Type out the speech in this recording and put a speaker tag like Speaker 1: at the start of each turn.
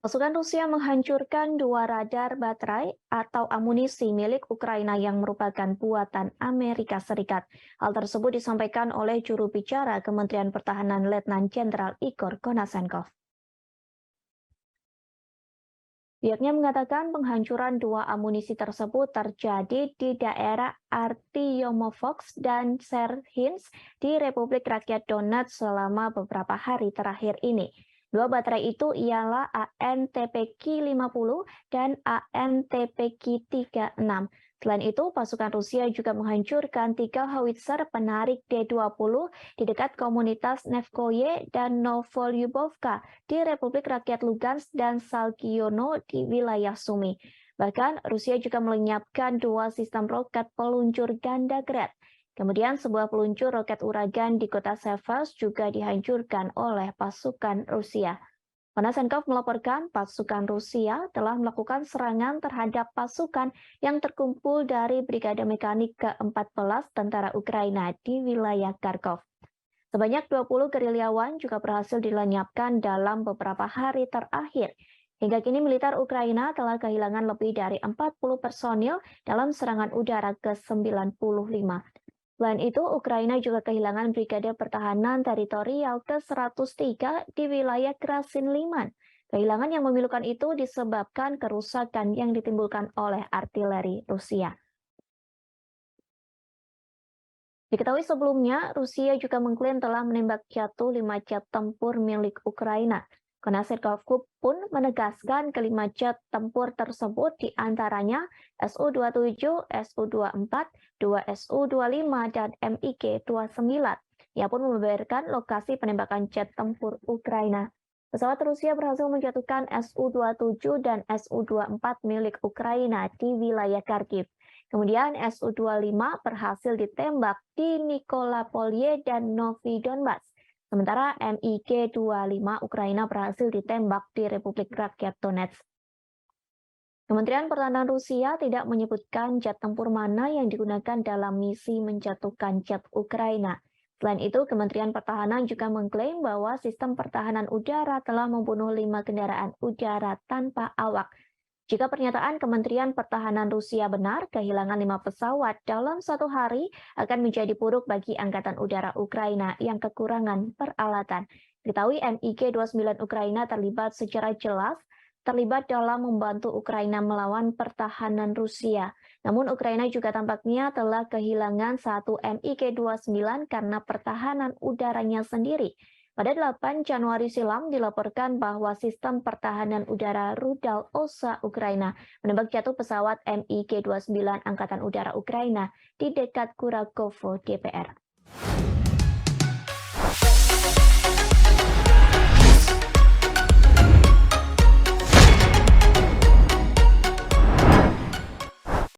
Speaker 1: Pasukan Rusia menghancurkan dua radar baterai atau amunisi milik Ukraina yang merupakan buatan Amerika Serikat. Hal tersebut disampaikan oleh juru bicara Kementerian Pertahanan Letnan Jenderal Igor Konasenkov. Pihaknya mengatakan penghancuran dua amunisi tersebut terjadi di daerah Artyomovsk dan Serhinsk di Republik Rakyat Donetsk selama beberapa hari terakhir ini. Dua baterai itu ialah ANTPK-50 dan ANTPK-36. Selain itu, pasukan Rusia juga menghancurkan 3 howitzer penarik D-20 di dekat komunitas Nevskoye dan Novolyubovka di Republik Rakyat Lugansk dan Salkiono di wilayah Sumi. Bahkan, Rusia juga melenyapkan 2 sistem roket peluncur ganda Grad. Kemudian sebuah peluncur roket uragan di kota Sevast juga dihancurkan oleh pasukan Rusia. Konasenkov melaporkan pasukan Rusia telah melakukan serangan terhadap pasukan yang terkumpul dari Brigade Mekanik ke-14 tentara Ukraina di wilayah Kharkov. Sebanyak 20 gerilyawan juga berhasil dilenyapkan dalam beberapa hari terakhir. Hingga kini militer Ukraina telah kehilangan lebih dari 40 personil dalam serangan udara ke-95. Selain itu, Ukraina juga kehilangan Brigade Pertahanan Teritorial ke-103 di wilayah Krasin Liman. Kehilangan yang memilukan itu disebabkan kerusakan yang ditimbulkan oleh artileri Rusia. Diketahui sebelumnya, Rusia juga mengklaim telah menembak jatuh 5 jet tempur milik Ukraina. Konasenkov pun menegaskan kelima jet tempur tersebut diantaranya Su-27, Su-24, 2 Su-25, dan MiG-29. Ia pun membeberkan lokasi penembakan jet tempur Ukraina. Pesawat Rusia berhasil menjatuhkan Su-27 dan Su-24 milik Ukraina di wilayah Kharkiv. Kemudian Su-25 berhasil ditembak di Nikolapolye dan Novi Donbas. Sementara MiG-25 Ukraina berhasil ditembak di Republik Rakyat Donetsk. Kementerian Pertahanan Rusia tidak menyebutkan jet tempur mana yang digunakan dalam misi menjatuhkan jet Ukraina. Selain itu, Kementerian Pertahanan juga mengklaim bahwa sistem pertahanan udara telah membunuh 5 kendaraan udara tanpa awak. Jika pernyataan Kementerian Pertahanan Rusia benar, kehilangan 5 pesawat dalam 1 hari akan menjadi buruk bagi Angkatan Udara Ukraina yang kekurangan peralatan. Diketahui MiG-29 Ukraina terlibat secara jelas dalam membantu Ukraina melawan pertahanan Rusia. Namun Ukraina juga tampaknya telah kehilangan 1 MiG-29 karena pertahanan udaranya sendiri. Pada 8 Januari silam dilaporkan bahwa sistem pertahanan udara rudal OSA Ukraina menembak jatuh pesawat MiG-29 Angkatan Udara Ukraina di dekat Kurakovo, DPR.